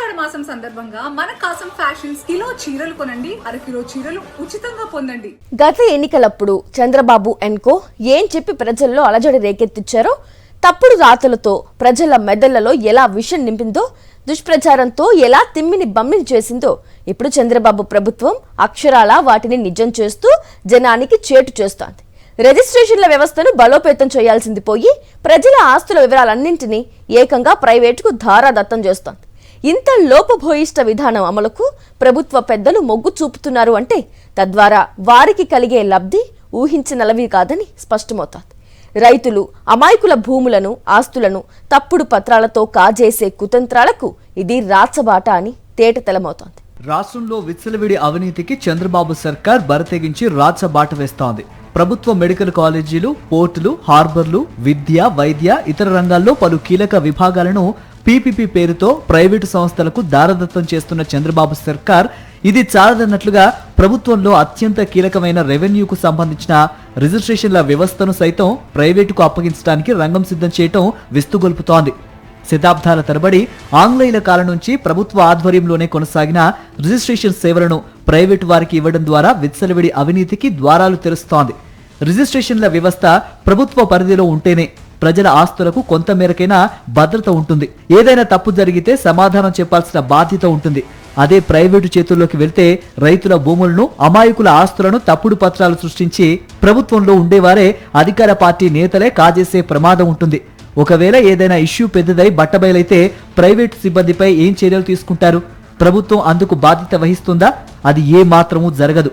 ఆషాఢ మాసం సందర్భంగా మన కాసం ఫ్యాషన్స్ కిలో చీరలు కొనండి, అరకిలో చీరలు ఉచితంగా పొందండి. గత ఎన్నికలప్పుడు చంద్రబాబు ఎన్కో ఏం చెప్పి ప్రజల్లో అలజడి రేకెత్తిచ్చారో, తప్పుడు రాతలతో ప్రజల మెదళ్లలో ఎలా విషం నింపిందో, దుష్ప్రచారంతో ఎలా తిమ్మిని బమ్మిని చేసిందో, ఇప్పుడు చంద్రబాబు ప్రభుత్వం అక్షరాల వాటిని నిజం చేస్తూ జనానికి చేటు చేస్తోంది. రిజిస్ట్రేషన్ల వ్యవస్థను బలోపేతం చేయాల్సింది పోయి ప్రజల ఆస్తుల వివరాలన్నింటినీ ఏకంగా ప్రైవేటుకు ధారాదత్తం చేస్తోంది. ఇంత లోపభూయిష్ట విధానం అమలుకు ప్రభుత్వ పెద్దలు మొగ్గు చూపుతున్నారు అంటే తద్వారా వారికి కలిగే లబ్ధి ఊహించినలవి కాదని స్పష్టమవుతోంది. రైతులు అమాయకుల భూములను ఆస్తులను తప్పుడు పత్రాలతో కాజేసే కుతంత్రాలకు ఇది రాచబాట అని తేటతెల్లమవుతోంది. రాష్ట్రంలో విచ్చలవిడి అవినీతికి చంద్రబాబు సర్కార్ బరితెగించి రాచబాట వేస్తోంది. ప్రభుత్వ మెడికల్ కాలేజీలు, పోర్టులు, హార్బర్లు, విద్య, వైద్య, ఇతర రంగాల్లో పలు కీలక విభాగాలను పీపీపీ పేరుతో ప్రైవేటు సంస్థలకు దారదత్తం చేస్తున్న చంద్రబాబు సర్కార్ ఇది చాలదన్నట్లుగా ప్రభుత్వంలో అత్యంత కీలకమైన రెవెన్యూకు సంబంధించిన రిజిస్ట్రేషన్ల వ్యవస్థను సైతం ప్రైవేటుకు అప్పగించడానికి రంగం సిద్ధం చేయటం విస్తుగొల్పుతోంది. శతాబ్దాల తరబడి ఆంగ్లేయుల కాలం నుంచి ప్రభుత్వ ఆధ్వర్యంలోనే కొనసాగిన రిజిస్ట్రేషన్ సేవలను ప్రైవేటు వారికి ఇవ్వడం ద్వారా విచ్చలవిడి అవినీతికి ద్వారాలు తెరుస్తోంది. రిజిస్ట్రేషన్ల వ్యవస్థ ప్రభుత్వ పరిధిలో ఉంటేనే ప్రజల ఆస్తులకు కొంత మేరకైనా భద్రత ఉంటుంది. ఏదైనా తప్పు జరిగితే సమాధానం చెప్పాల్సిన బాధ్యత ఉంటుంది. అదే ప్రైవేటు చేతుల్లోకి వెళ్తే రైతుల భూములను, అమాయకుల ఆస్తులను తప్పుడు పత్రాలు సృష్టించి ప్రభుత్వంలో ఉండేవారే అధికార పార్టీ నేతలే కాజేసే ప్రమాదం ఉంటుంది. ఒకవేళ ఏదైనా ఇష్యూ పెద్దదై బట్టబయలైతే ప్రైవేటు సిబ్బందిపై ఏం చర్యలు తీసుకుంటారు? ప్రభుత్వం అందుకు బాధ్యత వహిస్తుందా? అది ఏ మాత్రమూ జరగదు.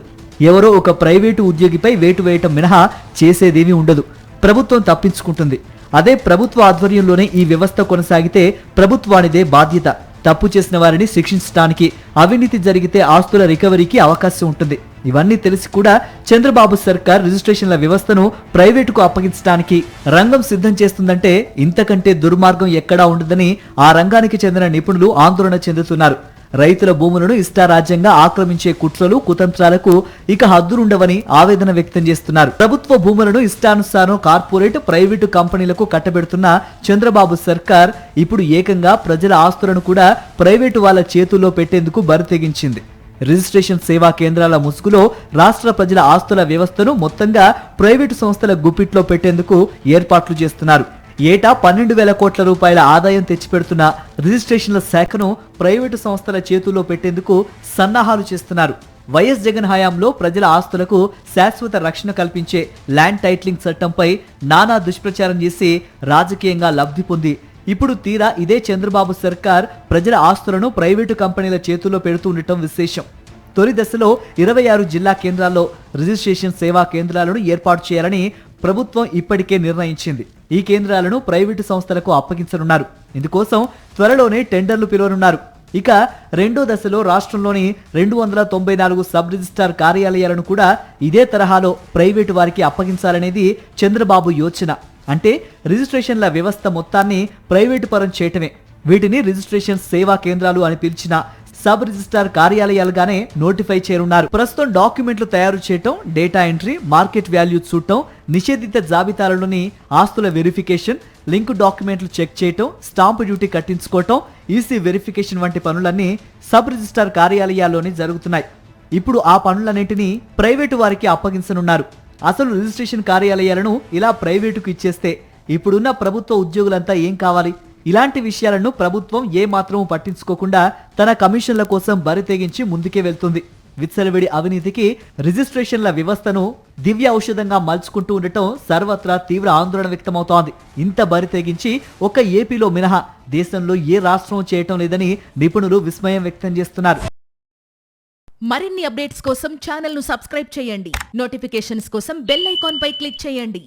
ఎవరో ఒక ప్రైవేటు ఉద్యోగిపై వేటు వేయటం మినహా చేసేదేమీ ఉండదు. ప్రభుత్వం తప్పించుకుంటుంది. అదే ప్రభుత్వ ఆధ్వర్యంలోనే ఈ వ్యవస్థ కొనసాగితే ప్రభుత్వానిదే బాధ్యత. తప్పు చేసిన వారిని శిక్షించడానికి, అవినీతి జరిగితే ఆస్తుల రికవరీకి అవకాశం ఉంటుంది. ఇవన్నీ తెలిసి కూడా చంద్రబాబు సర్కార్ రిజిస్ట్రేషన్ల వ్యవస్థను ప్రైవేటుకు అప్పగించడానికి రంగం సిద్ధం చేస్తుందంటే ఇంతకంటే దుర్మార్గం ఎక్కడా ఉండదని ఆ రంగానికి చెందిన నిపుణులు ఆందోళన చెందుతున్నారు. రైతుల భూములను ఇష్టారాజ్యంగా ఆక్రమించే కుట్రలు, కుతంత్రాలకు ఇక హద్దులుండవని ఆవేదన వ్యక్తం చేస్తున్నారు. ప్రభుత్వ భూములను ఇష్టానుసారం కార్పొరేట్, ప్రైవేటు కంపెనీలకు కట్టబెడుతున్న చంద్రబాబు సర్కార్ ఇప్పుడు ఏకంగా ప్రజల ఆస్తులను కూడా ప్రైవేటు వాళ్ళ చేతుల్లో పెట్టేందుకు బరితెగించింది. రిజిస్ట్రేషన్ సేవా కేంద్రాల ముసుగులో రాష్ట్ర ప్రజల ఆస్తుల వ్యవస్థను మొత్తంగా ప్రైవేటు సంస్థల గుప్పిట్లో పెట్టేందుకు ఏర్పాట్లు చేస్తున్నారు. ఏటా 12,000 కోట్ల రూపాయల ఆదాయం తెచ్చిపెడుతున్న రిజిస్ట్రేషన్ల శాఖను ప్రైవేటు సంస్థల చేతుల్లో పెట్టేందుకు సన్నాహాలు చేస్తున్నారు. వైఎస్ జగన్ హయాంలో ప్రజల ఆస్తులకు శాశ్వత రక్షణ కల్పించే ల్యాండ్ టైటిలింగ్ చట్టంపై నానా దుష్ప్రచారం చేసి రాజకీయంగా లబ్ధి పొంది ఇప్పుడు తీరా ఇదే చంద్రబాబు సర్కార్ ప్రజల ఆస్తులను ప్రైవేటు కంపెనీల చేతుల్లో పెడుతూ ఉండటం విశేషం. తొలి దశలో 26 జిల్లా కేంద్రాల్లో రిజిస్ట్రేషన్ సేవా కేంద్రాలను ఏర్పాటు చేయాలని ప్రభుత్వం ఇప్పటికే నిర్ణయించింది. ఈ కేంద్రాలను ప్రైవేటు సంస్థలకు అప్పగించనున్నారు. ఇందుకోసం త్వరలోనే టెండర్లు పిలవనున్నారు. ఇక రెండో దశలో రాష్ట్రంలోని 294 సబ్ రిజిస్ట్రార్ కార్యాలయాలను కూడా ఇదే తరహాలో ప్రైవేటు వారికి అప్పగించాలనేది చంద్రబాబు యోచన. అంటే రిజిస్ట్రేషన్ల వ్యవస్థ మొత్తాన్ని ప్రైవేటు పరం చేయటమే. వీటిని రిజిస్ట్రేషన్ సేవా కేంద్రాలు అని పిలిచిన సబ్ రిజిస్ట్రార్ కార్యాలయాలుగానే నోటిఫై చేయనున్నారు. ప్రస్తుతం డాక్యుమెంట్లు తయారు చేయటం, డేటా ఎంట్రీ, మార్కెట్ వాల్యూ చూడటం, నిషేధిత జాబితాలలోని ఆస్తుల వెరిఫికేషన్, లింక్ డాక్యుమెంట్లు చెక్ చేయటం, స్టాంపు డ్యూటీ కట్టించుకోవటం, ఈసీ వెరిఫికేషన్ వంటి పనులన్నీ సబ్ రిజిస్ట్రార్ కార్యాలయాల్లోనే జరుగుతున్నాయి. ఇప్పుడు ఆ పనులన్నింటినీ ప్రైవేటు వారికి అప్పగించనున్నారు. అసలు రిజిస్ట్రేషన్ కార్యాలయాలను ఇలా ప్రైవేటుకు ఇచ్చేస్తే ఇప్పుడున్న ప్రభుత్వ ఉద్యోగులంతా ఏం కావాలి? ఇలాంటి విషయాలను ప్రభుత్వం ఏ మాత్రమూ పట్టించుకోకుండా తన కమిషన్ల కోసం బరితెగించి ముందుకే వెళ్తుంది. విచ్చలవిడి అవినీతికి రిజిస్ట్రేషన్ల వ్యవస్థను దివ్య ఔషధంగా మలుచుకుంటూ ఉండటం సర్వత్రా తీవ్ర ఆందోళన వ్యక్తమవుతోంది. ఇంత బరితెగించి ఒక ఏపీలో మినహా దేశంలో ఏ రాష్ట్రం చేయటం లేదని నిపుణులు విస్మయం వ్యక్తం చేస్తున్నారు. మరిన్ని అప్డేట్స్ కోసం ఛానల్ ను సబ్స్క్రైబ్ చేయండి. నోటిఫికేషన్స్ కోసం బెల్ ఐకాన్ పై క్లిక్ చేయండి.